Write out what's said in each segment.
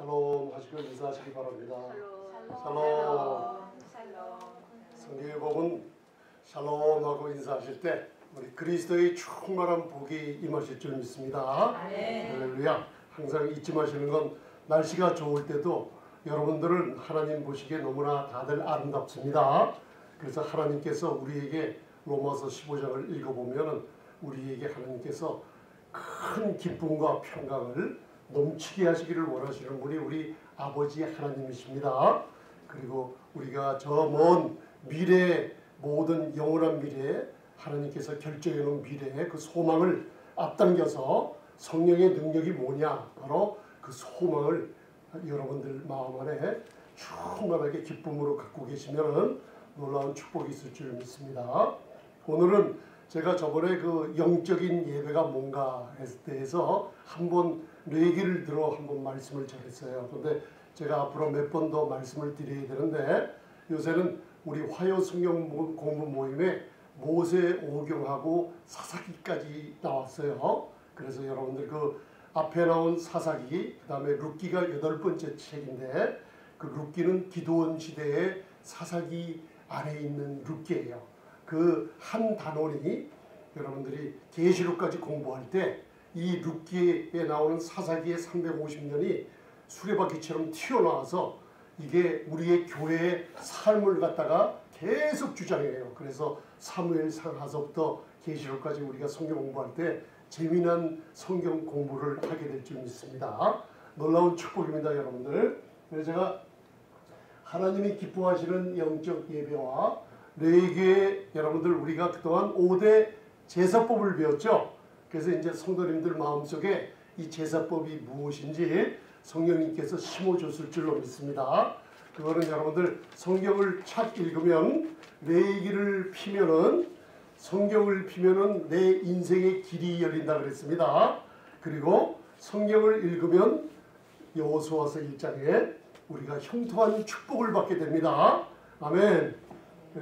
샬롬 하시고 인사하시기 바랍니다. 샬롬. 성경에 보면 샬롬하고 인사하실 때 우리 그리스도의 충만한 복이 임하실 줄 믿습니다. 할렐루야. 항상 잊지 마시는 건 날씨가 좋을 때도 여러분들은 하나님 보시기에 너무나 다들 아름답습니다. 그래서 하나님께서 우리에게 로마서 15장을 읽어보면 우리에게 하나님께서 큰 기쁨과 평강을 넘치게 하시기를 원하시는 분이 우리 아버지 하나님이십니다. 그리고 우리가 저 먼 미래, 모든 영원한 미래에 하나님께서 결정해 놓은 미래의 그 소망을 앞당겨서 성령의 능력이 뭐냐, 바로 그 소망을 여러분들 마음 안에 충만하게 기쁨으로 갖고 계시면 놀라운 축복이 있을 줄 믿습니다. 오늘은 제가 저번에 그 영적인 예배가 뭔가 했을 때에서 한번 얘기를 들어 한번 말씀을 전했어요. 그런데 제가 앞으로 몇 번 더 말씀을 드려야 되는데, 요새는 우리 화요 성경 공부 모임에 모세 오경하고 사사기까지 나왔어요. 그래서 여러분들 그 앞에 나온 사사기, 그 다음에 룻기가 8번째 책인데, 그 룻기는 기드온 시대의 사사기 안에 있는 룻기예요. 그 한 단원이 여러분들이 계시록까지 공부할 때 이 룻기에 나오는 사사기의 350년이 수레바퀴처럼 튀어나와서 이게 우리의 교회의 삶을 갖다가 계속 주장해요. 그래서 사무엘상 하서부터 계시록까지 우리가 성경 공부할 때 재미난 성경 공부를 하게 될 줄 믿습니다. 놀라운 축복입니다, 여러분들. 그래서 제가 하나님이 기뻐하시는 영적 예배와 레위기에 여러분들 우리가 그동안 5대 제사법을 배웠죠. 그래서 이제 성도님들 마음속에 이 제사법이 무엇인지 성령님께서 심어줬을 줄로 믿습니다. 그거는 여러분들 성경을 착 읽으면, 레위기를 피면은, 성경을 피면은 내 인생의 길이 열린다 그랬습니다. 그리고 성경을 읽으면 여호수아서 1장에 우리가 형통한 축복을 받게 됩니다. 아멘.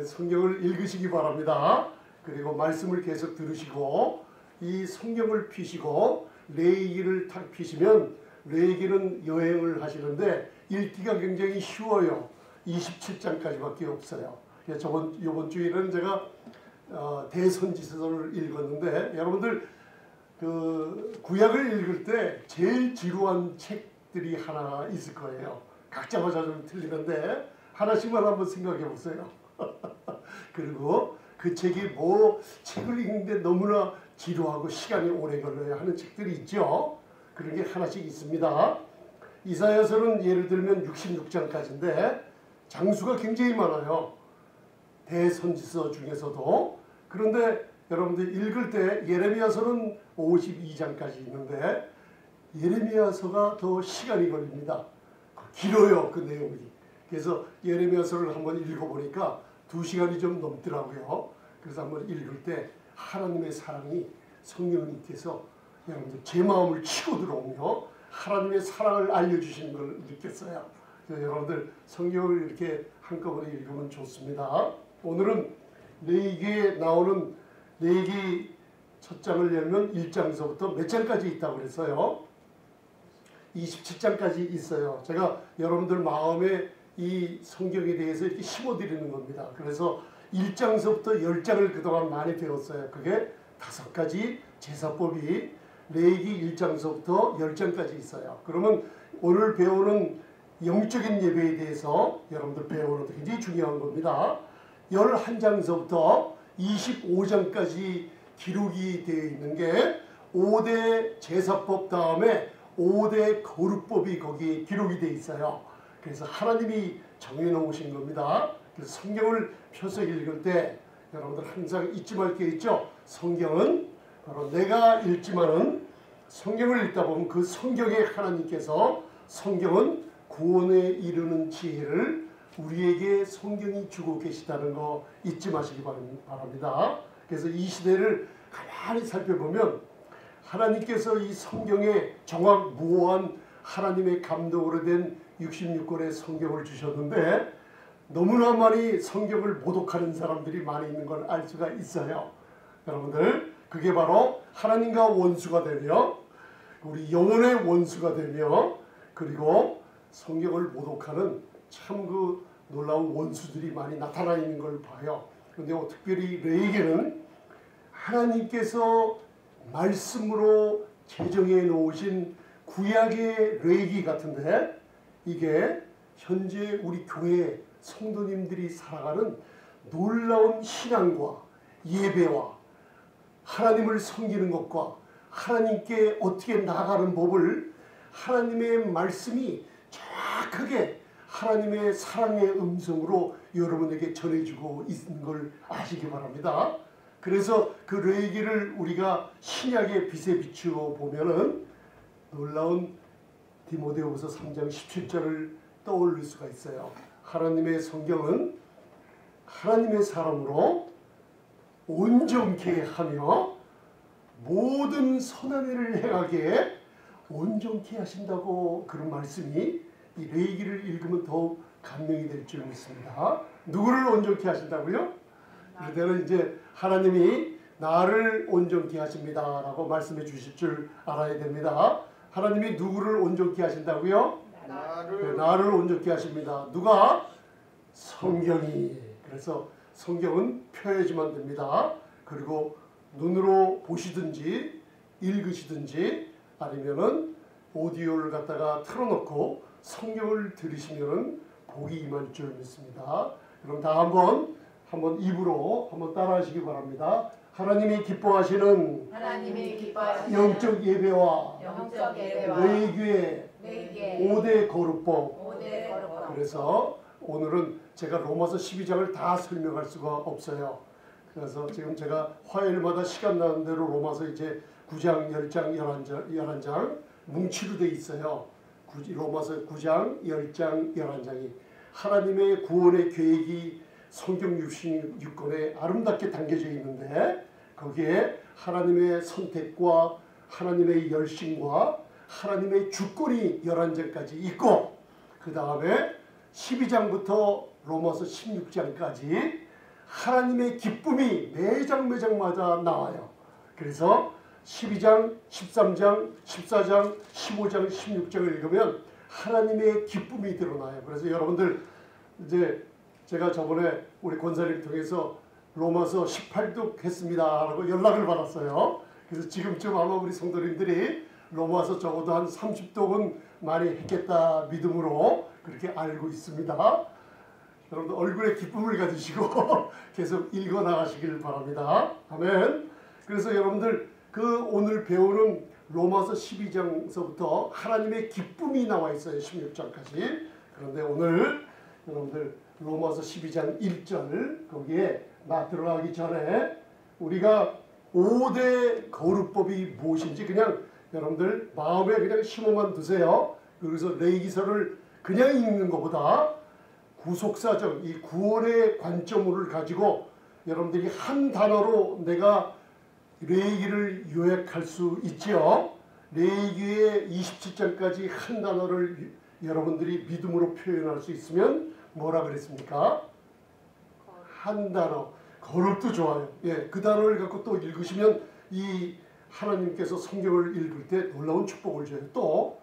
성경을 읽으시기 바랍니다. 그리고 말씀을 계속 들으시고 이 성경을 피시고 레위기를 탁 피시면, 레위기는 여행을 하시는데 읽기가 굉장히 쉬워요. 27장까지밖에 없어요. 이번 주일은 제가 대선지서를 읽었는데, 여러분들 그 구약을 읽을 때 제일 지루한 책들이 하나 있을 거예요. 각자마다 좀 틀리는데 하나씩만 한번 생각해 보세요. 그리고 그 책이 뭐 책을 읽는데 너무나 지루하고 시간이 오래 걸려야 하는 책들이 있죠. 그런 게 하나씩 있습니다. 이사야서는 예를 들면 66장까지인데 장수가 굉장히 많아요. 대선지서 중에서도. 그런데 여러분들 읽을 때 예레미야서는 52장까지 있는데 예레미야서가 더 시간이 걸립니다. 길어요, 그 내용이. 그래서 예레미야서를 한번 읽어보니까 2시간이 좀 넘더라고요. 그래서 한번 읽을 때 하나님의 사랑이, 성령님께서 여러분들 제 마음을 치고 들어오며 하나님의 사랑을 알려주시는 걸 느꼈어요. 그래서 여러분들 성경을 이렇게 한꺼번에 읽으면 좋습니다. 오늘은 레위기에 나오는, 레위기 첫 장을 열면 1장서부터 몇 장까지 있다고 그랬어요? 27장까지 있어요. 제가 여러분들 마음에 이 성경에 대해서 이렇게 심어드리는 겁니다. 그래서 1장서부터 10장을 그동안 많이 배웠어요. 그게 5가지 제사법이 레위기 1장서부터 10장까지 있어요. 그러면 오늘 배우는 영적인 예배에 대해서 여러분들 배우는 게 굉장히 중요한 겁니다. 11장서부터 25장까지 기록이 되어 있는 게 5대 제사법 다음에 5대 거룩법이 거기에 기록이 되어 있어요. 그래서 하나님이 정해놓으신 겁니다. 그래서 성경을 펴서 읽을 때 여러분들 항상 잊지 말 게 있죠. 성경은 바로 내가 읽지만은 성경을 읽다 보면 그 성경에 하나님께서, 성경은 구원에 이르는 지혜를 우리에게 성경이 주고 계시다는 거 잊지 마시기 바랍니다. 그래서 이 시대를 가만히 살펴보면 하나님께서 이 성경에 정확무오한 하나님의 감동으로 된 66권의 성경을 주셨는데, 너무나 많이 성경을 모독하는 사람들이 많이 있는 걸 알 수가 있어요. 여러분들, 그게 바로 하나님과 원수가 되며, 우리 영혼의 원수가 되며, 그리고 성경을 모독하는 참 그 놀라운 원수들이 많이 나타나 있는 걸 봐요. 그런데 특별히 레위기는 하나님께서 말씀으로 제정해 놓으신 구약의 레위기 같은데 이게 현재 우리 교회 성도님들이 살아가는 놀라운 신앙과 예배와 하나님을 섬기는 것과 하나님께 어떻게 나아가는 법을 하나님의 말씀이 정확하게 하나님의 사랑의 음성으로 여러분에게 전해주고 있는 걸 아시기 바랍니다. 그래서 그 레위기를 우리가 신약의 빛에 비추어 보면은 놀라운 디모데후서 3장 17절을 떠올릴 수가 있어요. 하나님의 성경은 하나님의 사람으로 온전케 하며 모든 선한 일을 행하게 온전케 하신다고 그런 말씀이 이 레위기를 읽으면 더욱 감명이 될 줄 믿습니다. 누구를 온전케 하신다고요? 그럴 때는 이제 하나님이 나를 온전케 하십니다 라고 말씀해 주실 줄 알아야 됩니다. 하나님이 누구를 온전케 하신다고요? 나를 온전케 하십니다. 누가? 성경이. 그래서 성경은 펴야지만 됩니다. 그리고 눈으로 보시든지 읽으시든지 아니면은 오디오를 갖다가 틀어놓고 성경을 들으시면은 복이 임할 줄 믿습니다. 그럼 다 한번 입으로 한번 따라하시기 바랍니다. 하나님이 기뻐하시는 영적 예배와 레위기의 5대 거룩법. 그래서 오늘은 제가 로마서 12장을 다 설명할 수가 없어요. 그래서 지금 제가 화요일마다 시간 나는 대로 로마서 이제 9장, 10장, 11장 뭉치로 돼 있어요. 로마서 9장, 10장, 11장이 하나님의 구원의 계획이 성경 66권에 아름답게 담겨져 있는데 거기에 하나님의 선택과 하나님의 열심과 하나님의 주권이 11장까지 있고 그 다음에 12장부터 로마서 16장까지 하나님의 기쁨이 매장마다 나와요. 그래서 12장, 13장, 14장, 15장, 16장을 읽으면 하나님의 기쁨이 드러나요. 그래서 여러분들 이제 제가 저번에 우리 권사님 통해서 로마서 18독 했습니다 라고 연락을 받았어요. 그래서 지금쯤 아마 우리 성도님들이 로마서 적어도 한 30독은 많이 했겠다 믿음으로 그렇게 알고 있습니다. 여러분들 얼굴에 기쁨을 가지시고 계속 읽어 나가시길 바랍니다. 아멘. 그래서 여러분들 그 오늘 배우는 로마서 12장서부터 하나님의 기쁨이 나와 있어요. 16장까지. 그런데 오늘 여러분들 로마서 12장 1절 거기에 들어가기 전에 우리가 5대 거룩법이 무엇인지 그냥 여러분들 마음에 그냥 심어만 두세요. 그래서 레위기서를 그냥 읽는 것보다 구속사적 이 구원의 관점을 가지고 여러분들이 한 단어로 내가 레위기를 요약할 수 있지요. 레위기의 27장까지 한 단어를 여러분들이 믿음으로 표현할 수 있으면 뭐라 그랬습니까? 한 단어. 거룩도 좋아요. 예, 그 단어를 갖고 또 읽으시면 이 하나님께서 성경을 읽을 때 놀라운 축복을 줘요. 또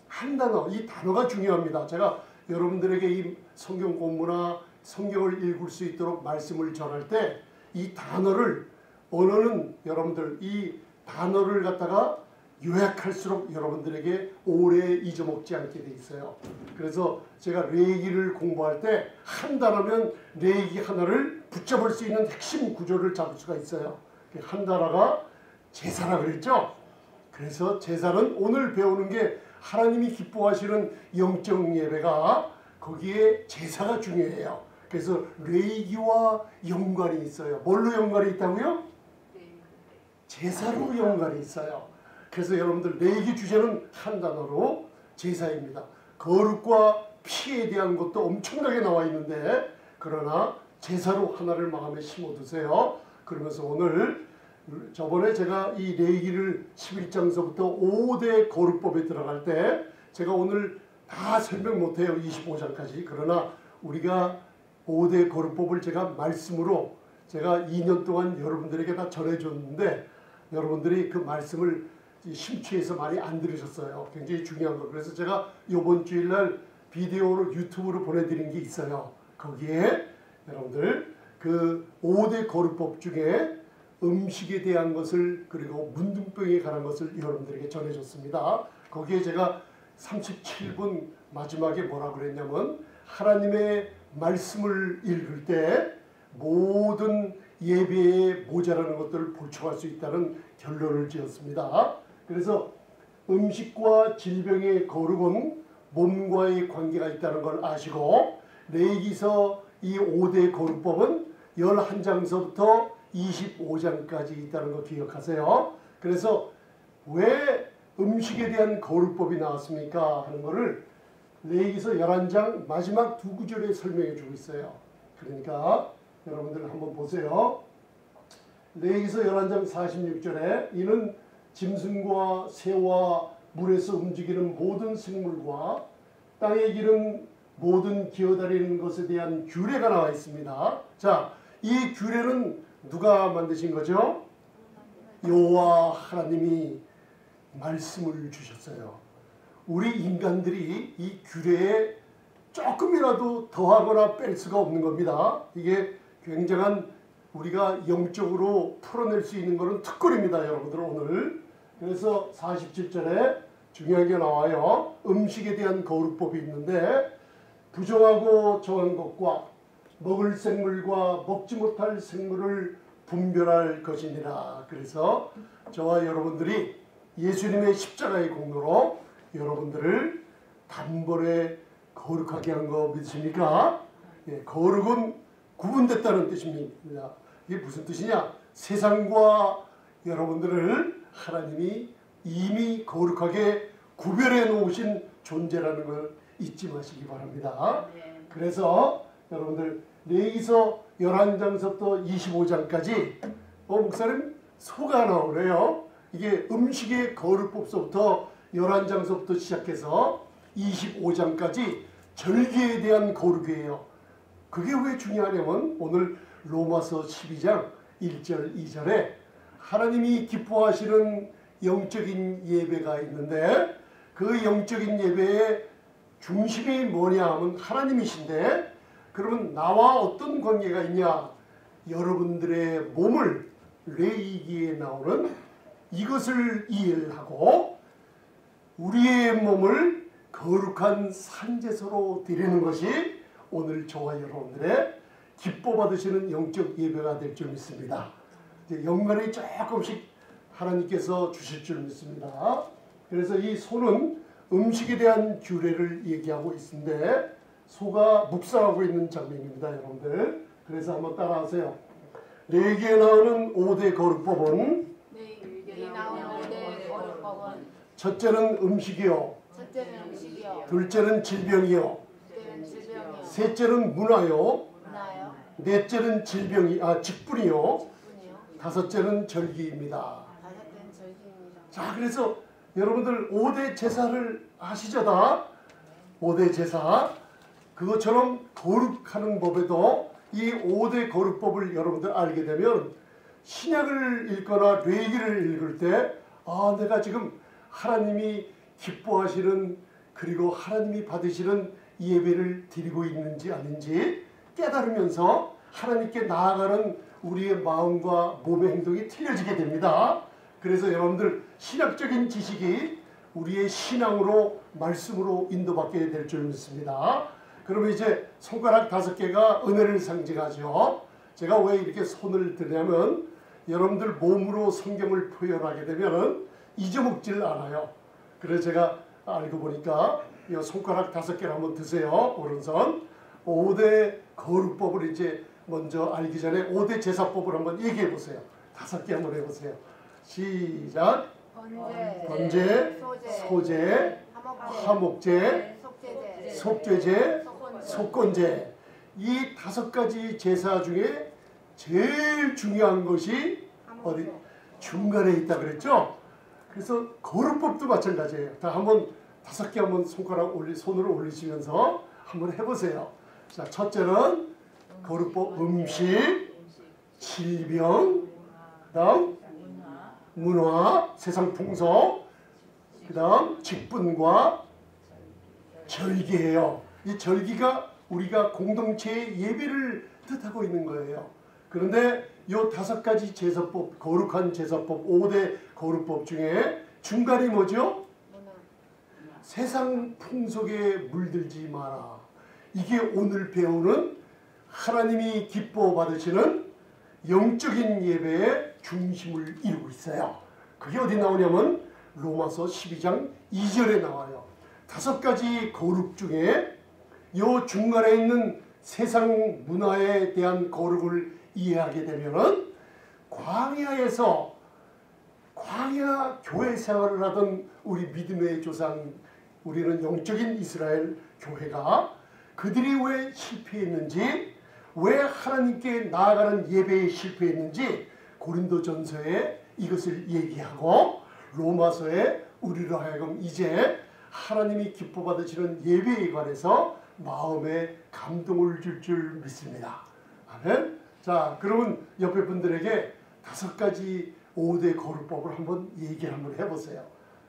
한 단어, 이 단어가 중요합니다. 제가 여러분들에게 이 성경 공부나 성경을 읽을 수 있도록 말씀을 전할 때 이 단어를 언어는 여러분들 이 단어를 갖다가 요약할수록 여러분들에게 오래 잊어먹지 않게 돼 있어요. 그래서 제가 레위기를 공부할 때 한 단어면 레위기 하나를 붙잡을 수 있는 핵심 구조를 잡을 수가 있어요. 한 단어가 제사라 그랬죠. 그래서 제사는 오늘 배우는 게 하나님이 기뻐하시는 영적 예배가 거기에 제사가 중요해요. 그래서 레위기와 연관이 있어요. 뭘로 연관이 있다고요? 제사로 연관이 있어요. 그래서 여러분들 레위기 주제는 한 단어로 제사입니다. 거룩과 피에 대한 것도 엄청나게 나와 있는데 그러나 제사로 하나를 마음에 심어두세요. 그러면서 오늘 저번에 제가 이 레위기를 11장서부터 5대 거룩법에 들어갈 때 제가 오늘 다 설명 못해요. 25장까지. 그러나 우리가 5대 거룩법을 제가 말씀으로 제가 2년 동안 여러분들에게 다 전해줬는데 여러분들이 그 말씀을 심취해서 많이 안 들으셨어요. 굉장히 중요한 거. 그래서 제가 이번 주일날 비디오로 유튜브로 보내드린 게 있어요. 거기에 여러분들 그 5대 거룩법 중에 음식에 대한 것을 그리고 문둥병에 관한 것을 여러분들에게 전해줬습니다. 거기에 제가 37분 마지막에 뭐라 그랬냐면 하나님의 말씀을 읽을 때 모든 예배에 모자라는 것들을 보충할 수 있다는 결론을 지었습니다. 그래서 음식과 질병의 거룩은 몸과의 관계가 있다는 걸 아시고 레위기서 이 5대 거룩법은 11장서부터 25장까지 있다는 거 기억하세요. 그래서 왜 음식에 대한 거룩법이 나왔습니까? 하는 것을 레위기서 11장 마지막 두 구절에 설명해 주고 있어요. 그러니까 여러분들 한번 보세요. 레위기서 11장 46절에 이는 짐승과 새와 물에서 움직이는 모든 생물과 땅에 기는 모든 기어다니는 것에 대한 규례가 나와 있습니다. 자, 이 규례는 누가 만드신 거죠? 여호와 하나님이 말씀을 주셨어요. 우리 인간들이 이 규례에 조금이라도 더하거나 뺄 수가 없는 겁니다. 이게 굉장한 우리가 영적으로 풀어낼 수 있는 것은 특권입니다. 여러분들 오늘. 그래서 47절에 중요한 게 나와요. 음식에 대한 거룩법이 있는데 부정하고 정한 것과 먹을 생물과 먹지 못할 생물을 분별할 것이니라. 그래서 저와 여러분들이 예수님의 십자가의 공로로 여러분들을 단번에 거룩하게 한 거 믿으십니까? 예, 거룩은 구분됐다는 뜻입니다. 이게 무슨 뜻이냐? 세상과 여러분들을 하나님이 이미 거룩하게 구별해 놓으신 존재라는 걸 잊지 마시기 바랍니다. 그래서 여러분들 레위기서 11장서부터 25장까지 목사님 소가 나오네요. 이게 음식의 거룩법서부터 11장서부터 시작해서 25장까지 절기에 대한 거룩이에요. 그게 왜 중요하냐면 오늘 로마서 12장 1절 2절에 하나님이 기뻐하시는 영적인 예배가 있는데 그 영적인 예배의 중심이 뭐냐 하면 하나님이신데 그러면 나와 어떤 관계가 있냐? 여러분들의 몸을 레위기에 나오는 이것을 이해를 하고 우리의 몸을 거룩한 산제소로 드리는 것이 오늘 저와 여러분들의 기뻐 받으시는 영적 예배가 될 줄 믿습니다. 영광이 조금씩 하나님께서 주실 줄 믿습니다. 그래서 이 소는 음식에 대한 규례를 얘기하고 있는데 소가 묵상하고 있는 장면입니다. 여러분들. 그래서 한번 따라하세요. 레위기에 나오는 5대 거룩법은 첫째는 음식이요. 둘째는 질병이요. 셋째는 문화요. 넷째는 직분이요. 다섯째는 절기입니다. 자, 그래서 여러분들 5대 제사를 아시죠 다? 5대 제사. 그것처럼 거룩하는 법에도 이 5대 거룩법을 여러분들 알게 되면 신약을 읽거나 레위기를 읽을 때 내가 지금 하나님이 기뻐하시는 그리고 하나님이 받으시는 예배를 드리고 있는지 아닌지 깨달으면서 하나님께 나아가는 우리의 마음과 몸의 행동이 틀려지게 됩니다. 그래서 여러분들 신학적인 지식이 우리의 신앙으로 말씀으로 인도받게 될 줄 믿습니다. 그러면 이제 손가락 5개가 은혜를 상징하죠. 제가 왜 이렇게 손을 드냐면 여러분들 몸으로 성경을 표현하게 되면 잊어먹질 않아요. 그래서 제가 알고 보니까 이 손가락 5개를 한번 드세요. 오른손. 5대 거룩법을 이제 먼저 알기 전에 5대 제사법을 한번 얘기해 보세요. 5개 한번 해보세요. 시작. 번제, 소제, 화목제, 속죄제, 속건제. 이 5가지 제사 중에 제일 중요한 것이 어디? 중간에 있다 그랬죠? 그래서 거룩법도 마찬가지예요. 다 한번 5개 한번 손으로 올리시면서 한번 해보세요. 자, 첫째는 거룩법 음식, 질병, 그다음 문화, 세상 풍속, 그다음 직분과 절기예요. 이 절기가 우리가 공동체의 예배를 뜻하고 있는 거예요. 그런데 이 5가지 제사법, 거룩한 제사법, 5대 거룩법 중에 중간이 뭐죠? 세상 풍속에 물들지 마라. 이게 오늘 배우는 하나님이 기뻐 받으시는 영적인 예배의 중심을 이루고 있어요. 그게 어디 나오냐면 로마서 12장 2절에 나와요. 5가지 거룩 중에 요 중간에 있는 세상 문화에 대한 거룩을 이해하게 되면은 광야 교회 생활을 하던 우리 믿음의 조상, 우리는 영적인 이스라엘 교회가 그들이 왜 실패했는지, 왜 하나님께 나아가는 예배에 실패했는지 고린도전서에 이것을 얘기하고 로마서에 우리로 하여금 이제 하나님이 기뻐 받으시는 예배에 관해서 마음에 감동을 줄 믿습니다. 아멘. 자, 그러면 옆에 분들에게 5가지 5대 거룩법을 한번 얘기를 한번 해보세요.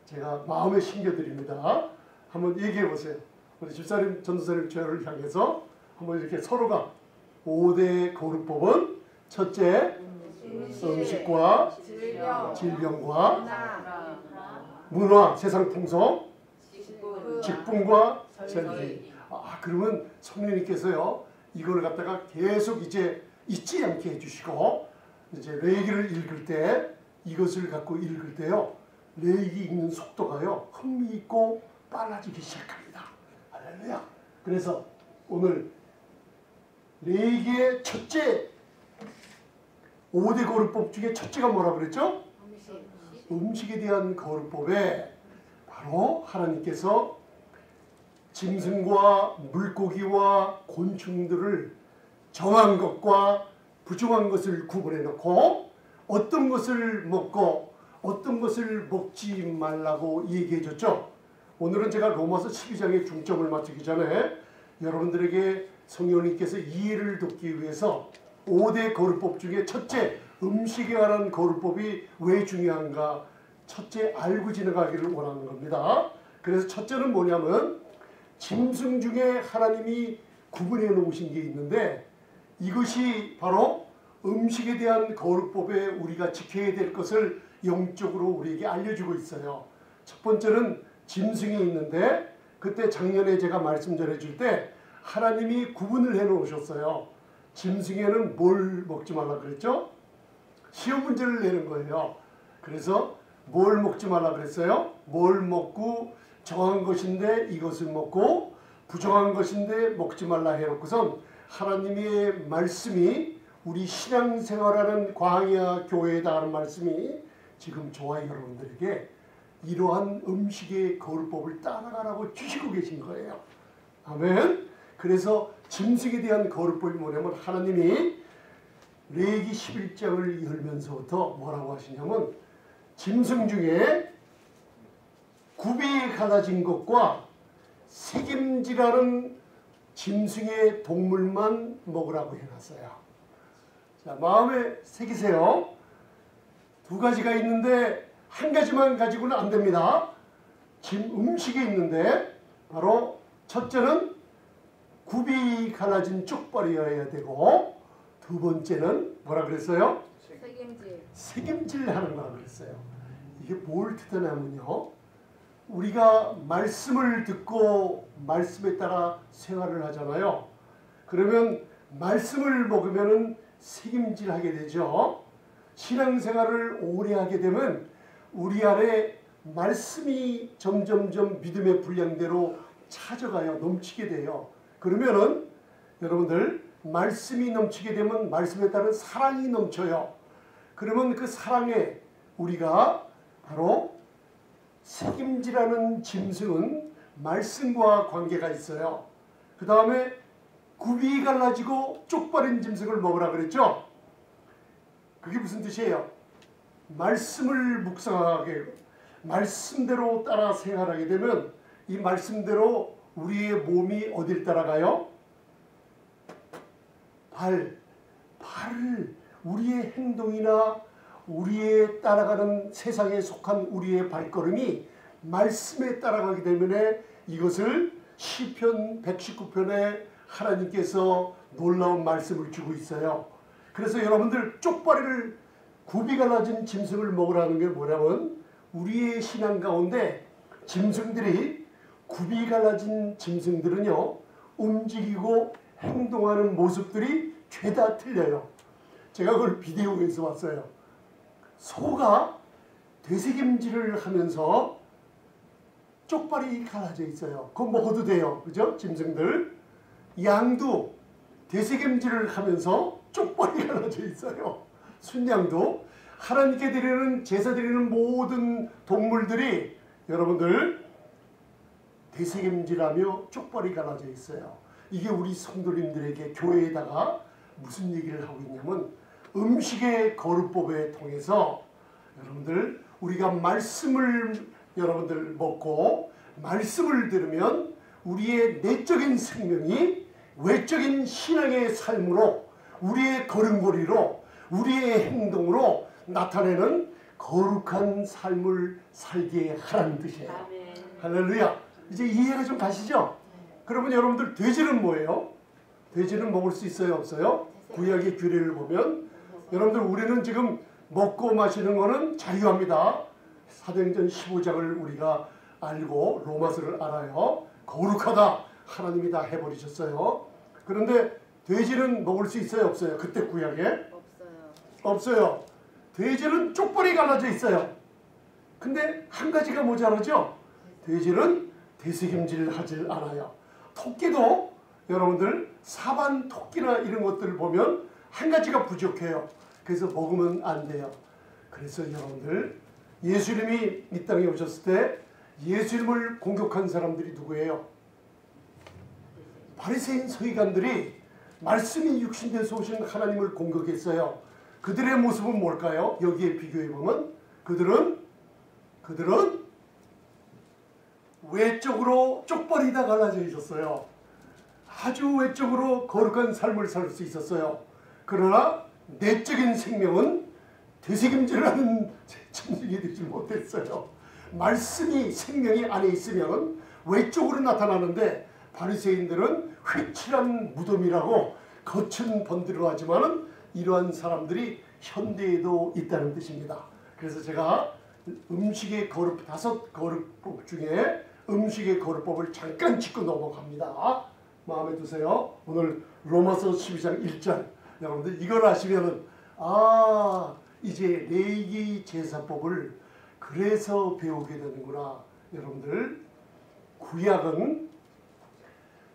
제가 마음에 심겨드립니다. 한번 얘기해 보세요. 우리 집사님, 전도사님 저를 향해서 한번 이렇게 서로가 5대 거룩법은 첫째, 음식과 질병과 문화, 세상 풍속, 직분과 절기. 그러면 성령님께서요, 이걸 갖다가 계속 이제 잊지 않게 해주시고, 이제 레위기를 읽을 때, 이것을 갖고 읽을 때요, 레위기 읽는 속도가요, 흥미있고 빨라지기 시작합니다. 할렐루야. 그래서 오늘 레위기의 첫째 5대 거룩법 중에 첫째가 뭐라 그랬죠? 음식에 대한 거룩법에 바로 하나님께서 짐승과 물고기와 곤충들을 정한 것과 부정한 것을 구분해 놓고 어떤 것을 먹고 어떤 것을 먹지 말라고 얘기해 줬죠. 오늘은 제가 로마서 12장의 중점을 맞추기 전에 여러분들에게 성령님께서 이해를 돕기 위해서 5대 거룩법 중에 첫째, 음식에 관한 거룩법이 왜 중요한가 첫째 알고 지나가기를 원하는 겁니다. 그래서 첫째는 뭐냐면 짐승 중에 하나님이 구분해 놓으신 게 있는데 이것이 바로 음식에 대한 거룩법에 우리가 지켜야 될 것을 영적으로 우리에게 알려주고 있어요. 첫 번째는 짐승이 있는데 그때 작년에 제가 말씀 전해줄 때 하나님이 구분을 해 놓으셨어요. 짐승에는 뭘 먹지 말라 그랬죠? 시험 문제를 내는 거예요. 그래서 뭘 먹지 말라 그랬어요? 뭘 먹고 정한 것인데 이것을 먹고 부정한 것인데 먹지 말라 해놓고선 하나님의 말씀이 우리 신앙생활하는 광야 교회에다 하는 말씀이 지금 저와 여러분들에게 이러한 음식의 거룩법을 따라가라고 주시고 계신 거예요. 아멘. 그래서 짐승에 대한 거룩법이 뭐냐면 하나님이 레위기 11장을 열면서부터 뭐라고 하시냐면 짐승 중에 굽이 갈라진 것과 색임질하는 짐승의 동물만 먹으라고 해놨어요. 자, 마음에 새기세요. 2가지가 있는데 한 가지만 가지고는 안 됩니다. 음식이 있는데 바로 첫째는 굽이 갈라진 쪽발이어야 되고 두 번째는 뭐라 그랬어요? 색임질 하는 거라 그랬어요. 이게 뭘 뜻하냐면요, 우리가 말씀을 듣고 말씀에 따라 생활을 하잖아요. 그러면 말씀을 먹으면 색임질하게 되죠. 신앙생활을 오래 하게 되면 우리 안에 말씀이 점점점 믿음의 분량대로 찾아가요. 넘치게 돼요. 그러면은 여러분들 말씀이 넘치게 되면 말씀에 따른 사랑이 넘쳐요. 그러면 그 사랑에 우리가 바로 색임질하는 짐승은 말씀과 관계가 있어요. 그 다음에 굽이 갈라지고 쪽발인 짐승을 먹으라 그랬죠. 그게 무슨 뜻이에요? 말씀을 묵상하게 말씀대로 따라 생활하게 되면 이 말씀대로 우리의 몸이 어딜 따라가요? 발을 우리의 행동이나 우리의 따라가는 세상에 속한 우리의 발걸음이 말씀에 따라가기 때문에 이것을 시편 119편에 하나님께서 놀라운 말씀을 주고 있어요. 그래서 여러분들 쪽발이를 굽이 갈라진 짐승을 먹으라는 게 뭐냐면 우리의 신앙 가운데 짐승들이 굽이 갈라진 짐승들은요 움직이고 행동하는 모습들이 죄다 틀려요. 제가 그걸 비디오에서 봤어요. 소가 되새김질을 하면서 쪽발이 갈라져 있어요. 그거 먹어도 돼요. 그죠? 짐승들. 양도 되새김질을 하면서 쪽발이 갈라져 있어요. 순양도. 하나님께 드리는 제사 드리는 모든 동물들이 여러분들 되새김질하며 쪽발이 갈라져 있어요. 이게 우리 성도님들에게 교회에다가 무슨 얘기를 하고 있냐면 음식의 거룩법에 통해서 여러분들 우리가 말씀을 여러분들 먹고 말씀을 들으면 우리의 내적인 생명이 외적인 신앙의 삶으로 우리의 걸음걸이로 우리의 행동으로 나타내는 거룩한 삶을 살게 하라는 뜻이에요. 아멘. 할렐루야. 이제 이해가 좀 가시죠? 그러면 여러분들 돼지는 뭐예요? 돼지는 먹을 수 있어요? 없어요? 구약의 규례를 보면 여러분들 우리는 지금 먹고 마시는 거는 자유합니다. 사도행전 15장을 우리가 알고 로마서를 알아요. 거룩하다. 하나님이 다 해버리셨어요. 그런데 돼지는 먹을 수 있어요? 없어요? 그때 구약에? 없어요. 돼지는 쪽발이 갈라져 있어요. 근데 한 가지가 모자라죠? 돼지는 되새김질을 하질 않아요. 토끼도 여러분들 사반 토끼나 이런 것들을 보면 한 가지가 부족해요. 그래서 먹으면 안 돼요. 그래서 여러분들 예수님이 이 땅에 오셨을 때 예수님을 공격한 사람들이 누구예요? 바리새인 서기관들이 말씀이 육신돼서 오신 하나님을 공격했어요. 그들의 모습은 뭘까요? 여기에 비교해보면 그들은 외적으로 쪽발이 다 갈라져 있었어요. 아주 외적으로 거룩한 삶을 살 수 있었어요. 그러나 내적인 생명은 되새김질하는 짐승이 되지 못했어요. 말씀이 생명이 안에 있으면 외적으로 나타나는데 바리새인들은 휘칠한 무덤이라고 겉은 번들어하지만 이러한 사람들이 현대에도 있다는 뜻입니다. 그래서 제가 음식의 거룩 5 거룩법 중에 음식의 거룩법을 잠깐 짚고 넘어갑니다. 마음에 드세요? 오늘 로마서 12장 1절 여러분들 이걸 아시면은 이제 레위기 제사법을 그래서 배우게 되는구나. 여러분들 구약은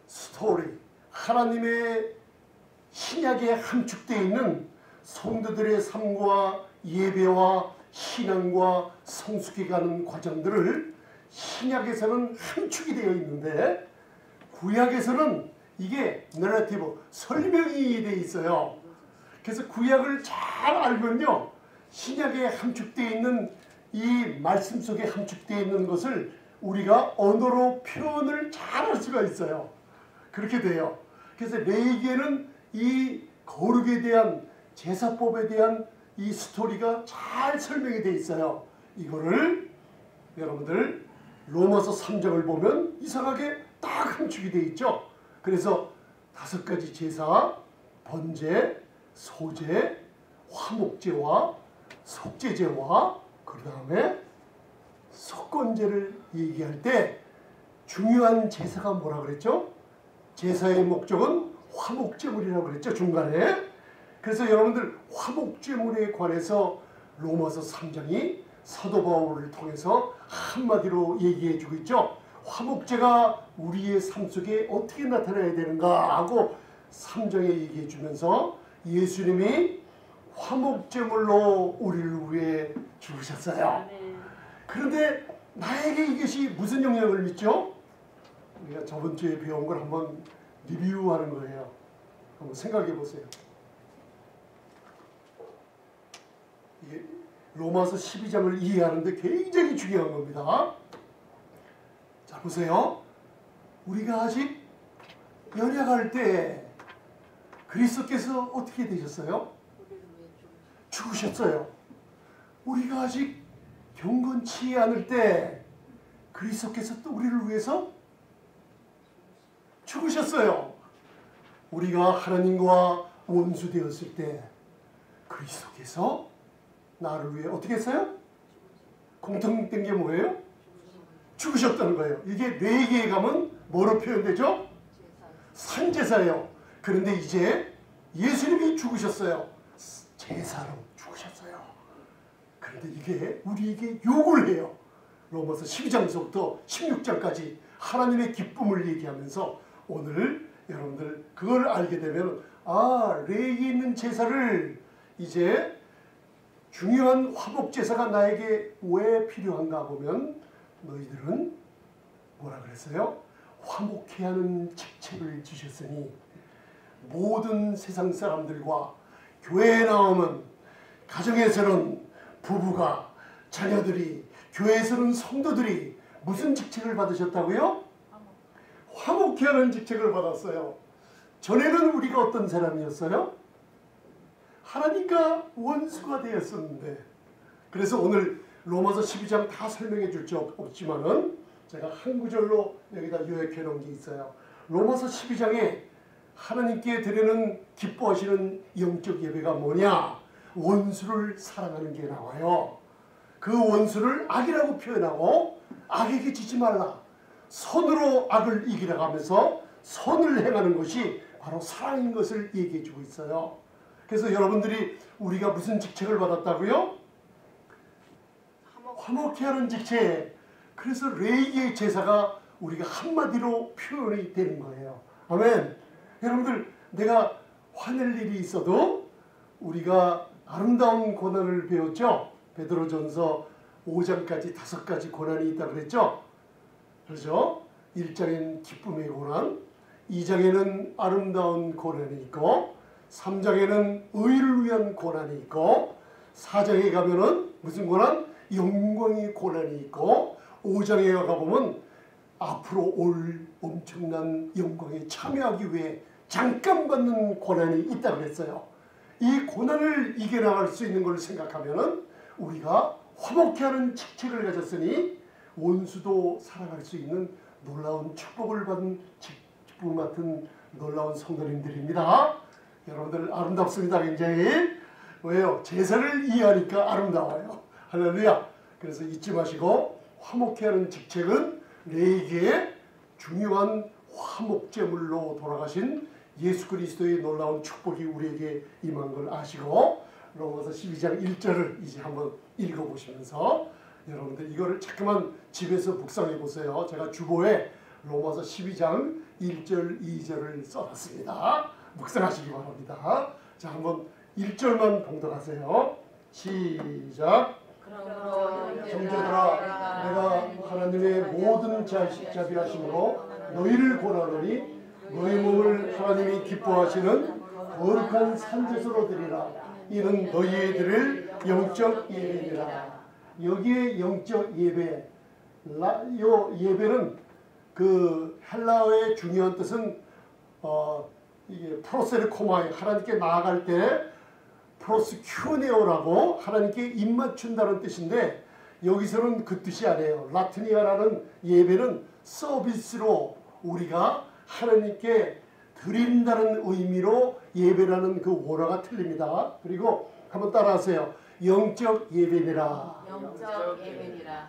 스토리 하나님의 신약에 함축되어 있는 성도들의 삶과 예배와 신앙과 성숙해가는 과정들을 신약에서는 함축이 되어 있는데 구약에서는 이게 내러티브 설명이 되어 있어요. 그래서 구약을 잘 알면요 신약에 함축되어 있는 이 말씀 속에 함축되어 있는 것을 우리가 언어로 표현을 잘 할 수가 있어요. 그렇게 돼요. 그래서 레위기에는 이 거룩에 대한 제사법에 대한 이 스토리가 잘 설명이 되어 있어요. 이거를 여러분들 로마서 3장을 보면 이상하게 딱 함축이 되어 있죠. 그래서 5가지 제사, 번제, 소제, 화목제와 속죄제와 그 다음에 속건제를 얘기할 때 중요한 제사가 뭐라 그랬죠? 제사의 목적은 화목제물이라고 그랬죠, 중간에. 그래서 여러분들 화목제물에 관해서 로마서 3장이 사도 바울을 통해서 한마디로 얘기해 주고 있죠. 화목제가 우리의 삶 속에 어떻게 나타나야 되는가 하고 3장에 얘기해 주면서 예수님이 화목제물로 우리를 위해 죽으셨어요. 그런데 나에게 이것이 무슨 영향을 미쳐? 우리가 저번 주에 배운 걸 한번 리뷰하는 거예요. 한번 생각해 보세요. 이게 로마서 12장을 이해하는데 굉장히 중요한 겁니다. 자, 보세요. 우리가 아직 연약할 때 그리스도께서 어떻게 되셨어요? 죽으셨어요. 우리가 아직 경건치 않을 때 그리스도께서 또 우리를 위해서 죽으셨어요. 우리가 하나님과 원수되었을 때 그리스도께서 나를 위해 어떻게 했어요? 공통된 게 뭐예요? 죽으셨다는 거예요. 이게 레위기에 가면 뭐로 표현되죠? 산제사예요. 그런데 이제 예수님이 죽으셨어요. 제사로 죽으셨어요. 그런데 이게 우리에게 욕을 해요. 로마서 12장서부터 16장까지 하나님의 기쁨을 얘기하면서 오늘 여러분들 그걸 알게 되면 레위기에 있는 제사를 이제 중요한 화목제사가 나에게 왜 필요한가 보면 너희들은 뭐라 그랬어요? 화목케 하는 직책을 주셨으니 모든 세상 사람들과 교회에 나오면 가정에서는 부부가 자녀들이 교회에서는 성도들이 무슨 직책을 받으셨다고요? 화목케 하는 직책을 받았어요. 전에는 우리가 어떤 사람이었어요? 하나님과 원수가 되었었는데 그래서 오늘 로마서 12장 다 설명해 줄 수 없지만은 제가 한 구절로 여기다 요약해 놓은 게 있어요. 로마서 12장에 하나님께 드리는 기뻐하시는 영적 예배가 뭐냐? 원수를 사랑하는 게 나와요. 그 원수를 악이라고 표현하고 악에게 지지 말라. 선으로 악을 이기라 하면서 선을 행하는 것이 바로 사랑인 것을 얘기해 주고 있어요. 그래서 여러분들이 우리가 무슨 직책을 받았다고요? 화목케 하는 직책. 그래서 레위기의 제사가 우리가 한마디로 표현이 되는 거예요. 아멘. 여러분들 내가 화낼 일이 있어도 우리가 아름다운 고난을 배웠죠. 베드로전서 5장까지 5가지 고난이 있다고 그랬죠. 그렇죠? 1장에는 기쁨의 고난, 2장에는 아름다운 고난이 있고 3장에는 의를 위한 고난이 있고 4장에 가면은 무슨 고난? 영광의 고난이 있고 5장에 가보면 앞으로 올 엄청난 영광에 참여하기 위해 잠깐 받는 고난이 있다고 그랬어요. 이 고난을 이겨나갈 수 있는 걸 생각하면은 우리가 화목케 하는 직책을 가졌으니 원수도 사랑할 수 있는 놀라운 축복을 받은 직분 맡은 놀라운 성도님들입니다. 여러분들 아름답습니다. 굉장히. 왜요? 제사를 이해하니까 아름다워요. 할렐루야. 그래서 잊지 마시고 화목케 하는 직책은 레위기의 중요한 화목제물로 돌아가신 예수 그리스도의 놀라운 축복이 우리에게 임한 걸 아시고 로마서 12장 1절을 이제 한번 읽어보시면서 여러분들 이거를 자꾸만 집에서 묵상해 보세요. 제가 주보에 로마서 12장 1절 2절을 써놨습니다. 묵상하시기 바랍니다. 자, 한번 1절만 봉독하세요. 시작. 형제들아 내가 하나님의 모든 자비하심으로 너희를 권하노니 너희 몸을 하나님이 기뻐하시는 거룩한 산제소로 드리라. 이는 너희의 드릴 영적 예배니라. 여기에 영적 예배, 요 예배는 그 헬라어의 중요한 뜻은 이게 프로세르코마이 하나님께 나아갈 때 프로스큐네오라고 하나님께 입맞춘다는 뜻인데 여기서는 그 뜻이 아니에요. 라트니아라는 예배는 서비스로 우리가 하나님께 드린다는 의미로 예배라는 그 원어가 틀립니다. 그리고 한번 따라하세요. 영적 예배니라. 영적 예배니라.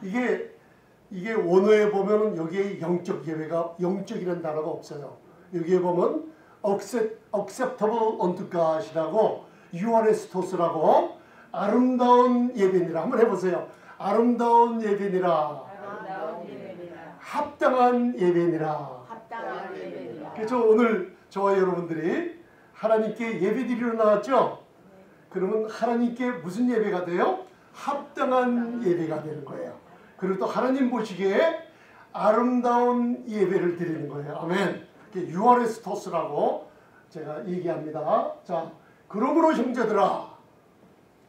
이게 원어에 보면은 여기에 영적 예배가 영적이라는 단어가 없어요. 여기에 보면 acceptable unto God이라고 유아레스토스라고 아름다운 예배니라. 한번 해보세요. 아름다운 예배니라. 아름다운 예배니라. 합당한 예배니라. 합당한 예배니라. 그렇죠. 오늘 저와 여러분들이 하나님께 예배드리러 나왔죠. 그러면 하나님께 무슨 예배가 돼요? 합당한 예배가 되는 거예요. 그리고 또 하나님 보시기에 아름다운 예배를 드리는 거예요. 아멘. 유아레스토스라고 제가 얘기합니다. 자, 그러므로 형제들아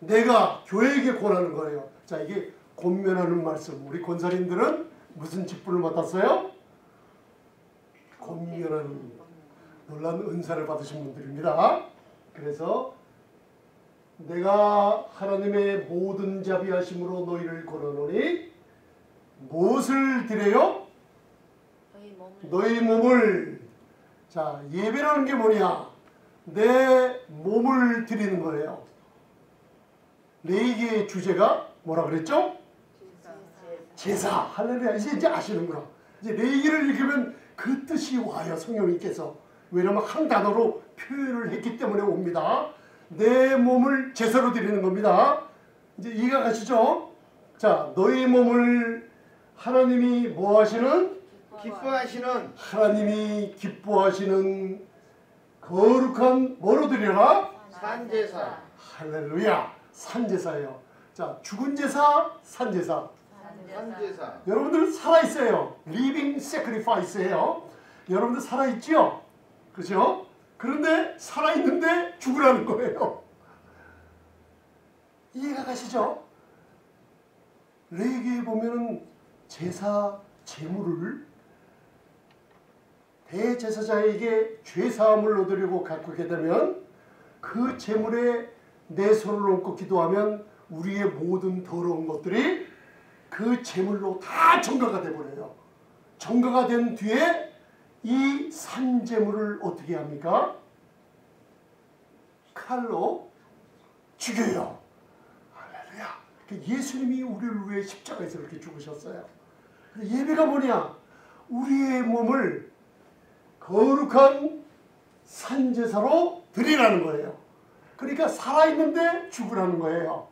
내가 교회에게 권하는 거예요. 자, 이게 권면하는 말씀. 우리 권사님들은 무슨 직분을 맡았어요? 권면하는 놀라운 은사를 받으신 분들입니다. 그래서 내가 하나님의 모든 자비하심으로 너희를 권하노니 무엇을 드려요? 너희 몸을 자, 예배라는 게 뭐냐? 내 몸을 드리는 거예요. 레위기의 주제가 뭐라 그랬죠? 제사. 할렐루야. 이제 아시는구나. 이제 레위기를 읽으면 그 뜻이 와요. 성령님께서. 왜냐하면 한 단어로 표현을 했기 때문에 옵니다. 내 몸을 제사로 드리는 겁니다. 이제 이해가 가시죠? 자, 너희 몸을 하나님이 뭐 하시는? 기뻐하시는 하나님이 기뻐하시는 거룩한 뭐로 드려라? 산제사. 할렐루야. 산제사예요. 자, 죽은 제사, 산제사. 산제사. 여러분들 살아있어요. living sacrifice예요. 여러분들 살아있죠? 그죠? 그런데 살아있는데 죽으라는 거예요. 이해가 가시죠? 레위기에 보면은 제사 제물을 대제사장에게 죄사함을 얻으려고 갖고 오게 되면 그 제물에 내 손을 얹고 기도하면 우리의 모든 더러운 것들이 그 제물로 다 정가가 되버려요. 정가가 된 뒤에 이 산제물을 어떻게 합니까? 칼로 죽여요. 할렐루야. 예수님이 우리를 위해 십자가에서 그렇게 죽으셨어요. 예배가 뭐냐? 우리의 몸을 거룩한 산제사로 드리라는 거예요. 그러니까 살아있는데 죽으라는 거예요.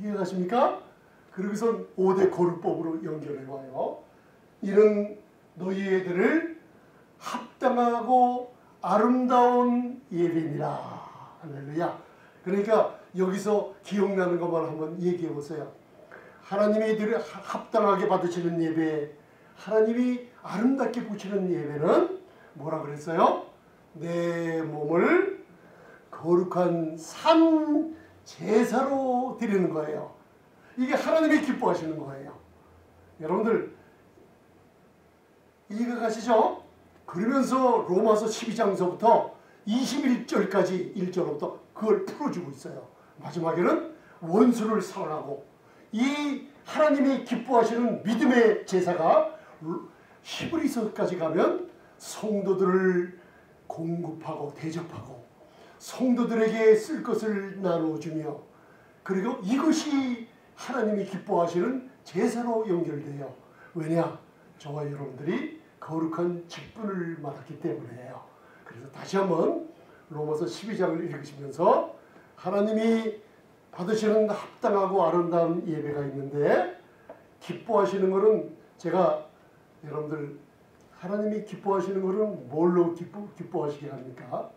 이해가십니까? 그러고서 5대 거룩법으로 연결해와요. 이는 너희 애들을 합당하고 아름다운 예배니라. 할렐루야. 그러니까 여기서 기억나는 것만 한번 얘기해 보세요. 하나님의 애들을 합당하게 받으시는 예배, 하나님이 아름답게 보시는 예배는 뭐라 그랬어요? 내 몸을 거룩한 산 제사로 드리는 거예요. 이게 하나님이 기뻐하시는 거예요. 여러분들 이해가 가시죠? 그러면서 로마서 12장서부터 21절까지 1절부터 그걸 풀어주고 있어요. 마지막에는 원수를 사랑하고 이 하나님이 기뻐하시는 믿음의 제사가 히브리서까지 가면 성도들을 공급하고 대접하고 성도들에게 쓸 것을 나눠주며 그리고 이것이 하나님이 기뻐하시는 제사로 연결돼요. 왜냐? 저와 여러분들이 거룩한 직분을 맡았기 때문이에요. 그래서 다시 한번 로마서 12장을 읽으시면서 하나님이 받으시는 합당하고 아름다운 예배가 있는데 기뻐하시는 것은 제가 여러분들 하나님이 기뻐하시는 것은 뭘로 기뻐하시게 합니까?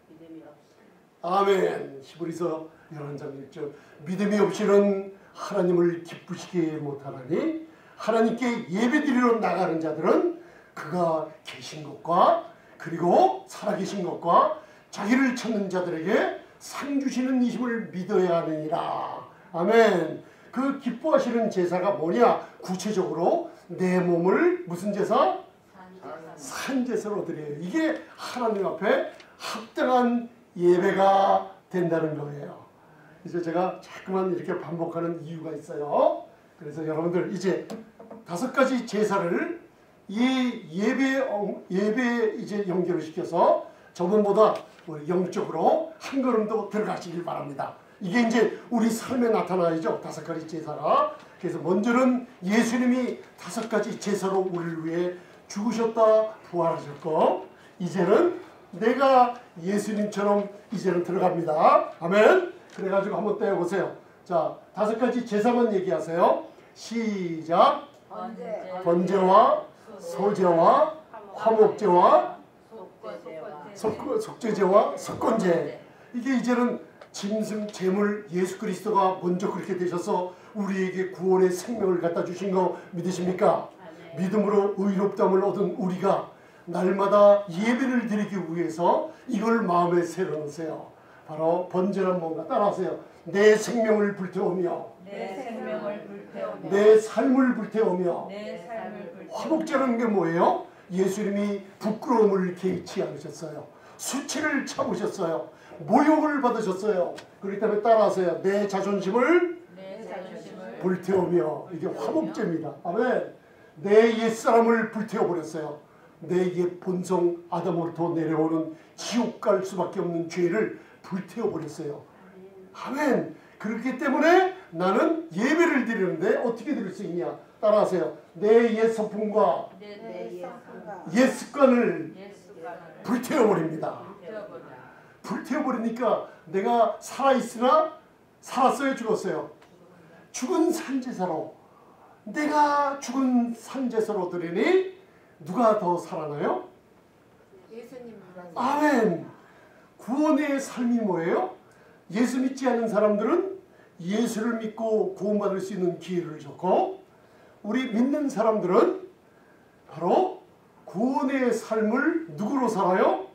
믿음이 없이. 아멘. 히브리서 11장 1절 믿음이 없이는 하나님을 기쁘시게 못하나니 하나님께 예배드리러 나가는 자들은 그가 계신 것과 그리고 살아계신 것과 자기를 찾는 자들에게 상 주시는 이심을 믿어야 하느니라. 아멘. 그 기뻐하시는 제사가 뭐냐? 구체적으로 내 몸을 무슨 제사? 산제사로 드려요. 이게 하나님 앞에 합당한 예배가 된다는 거예요. 이제 제가 자꾸만 이렇게 반복하는 이유가 있어요. 그래서 여러분들 이제 5가지 제사를 이 예배에 이제 연결을 시켜서 저번보다 우리 영적으로 한 걸음 더 들어가시길 바랍니다. 이게 이제 우리 삶에 나타나야죠. 5가지 제사가. 그래서 먼저는 예수님이 5가지 제사로 우리를 위해 죽으셨다 부활하셨고 이제는 내가 예수님처럼 이제는 들어갑니다. 아멘. 그래가지고 한번 떼어보세요. 자, 5가지 제사만 얘기하세요. 시작. 번제와 소제와 화목제와 속죄제와 속건제. 이게 이제는 짐승 제물 예수 그리스도가 먼저 그렇게 되셔서 우리에게 구원의 생명을 갖다 주신 거 믿으십니까? 믿음으로 의롭다함을 얻은 우리가 날마다 예배를 드리기 위해서 이걸 마음에 새겨놓으세요. 바로 번제란 뭔가 따라하세요. 내 생명을 불태우며 내 삶을 불태우며 화목제라는 게 뭐예요? 예수님이 부끄러움을 개의치 않으셨어요. 수치를 참으셨어요. 모욕을 받으셨어요. 그렇기 때문에 따라하세요. 내 자존심을 불태우며 이게 화목제입니다. 아멘. 내 옛사람을 불태워버렸어요. 내 옛 본성 아담으로부터 내려오는 지옥 갈 수밖에 없는 죄를 불태워 버렸어요. 아멘. 그렇기 때문에 나는 예배를 드리는데 어떻게 드릴 수 있냐? 따라하세요. 내 옛 성품과 옛 습관을 불태워 버립니다. 불태워 버리니까 내가 살아있으나 살았어요, 죽었어요? 죽은 산제사로, 내가 죽은 산제사로 드리니 누가 더 살아나요? 예수님. 아멘. 구원의 삶이 뭐예요? 예수 믿지 않는 사람들은 예수를 믿고 구원받을 수 있는 기회를 줬고, 우리 믿는 사람들은 바로 구원의 삶을 누구로 살아요?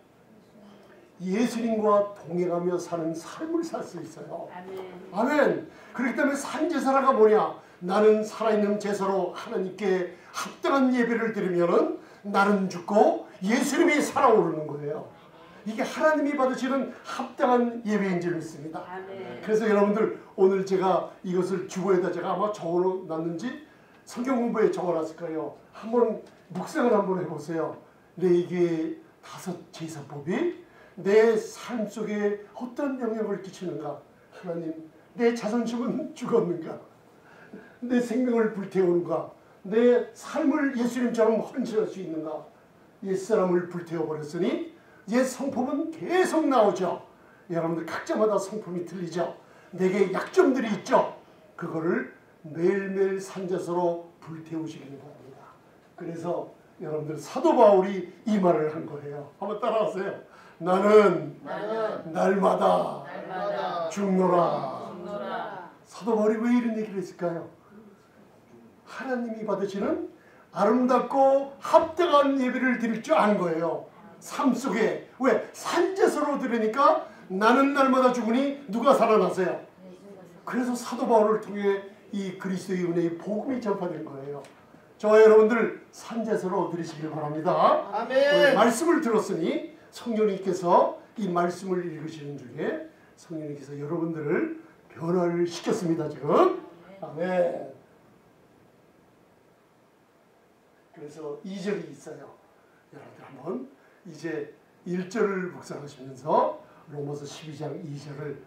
예수님과 동행하며 사는 삶을 살 수 있어요. 아멘. 그렇기 때문에 산제사라가 뭐냐? 나는 살아있는 제사로 하나님께 합당한 예배를 드리면은 나는 죽고 예수님이 살아오르는 거예요. 이게 하나님이 받으시는 합당한 예배인 줄 믿습니다. 그래서 여러분들 오늘 제가 이것을 주보에다 제가 아마 적어놨는지 성경 공부에 적어놨을 거예요. 한번 묵상을 한번 해보세요. 이게 5 제사법이 내 삶 속에 어떤 영향을 끼치는가? 하나님, 내 자존심은 죽었는가? 내 생명을 불태우는가? 내 삶을 예수님처럼 헌신할 수 있는가? 옛사람을 불태워버렸으니 옛 성품은 계속 나오죠. 여러분들 각자마다 성품이 틀리죠. 내게 약점들이 있죠. 그거를 매일매일 산제사로 불태우시길 바랍니다. 그래서 여러분들 사도 바울이 이 말을 한 거예요. 한번 따라하세요. 나는 날마다 죽노라. 사도 바울이 왜 이런 얘기를 했을까요? 하나님이 받으시는 아름답고 합당한 예배를 드릴 줄 아는 거예요. 삶 속에. 왜? 산제사로 드리니까 나는 날마다 죽으니 누가 살아나세요? 그래서 사도 바울을 통해 이 그리스도의 은혜의 복음이 전파된 거예요. 저와 여러분들 산제사로 드리시길 바랍니다. 아멘. 말씀을 들었으니 성령님께서 이 말씀을 읽으시는 중에 성령님께서 여러분들을 변화를 시켰습니다. 지금. 아멘. 그래서 2절이 있어요. 여러분들 한번 이제 1절을 묵상하시면서 로마서 12장 2절을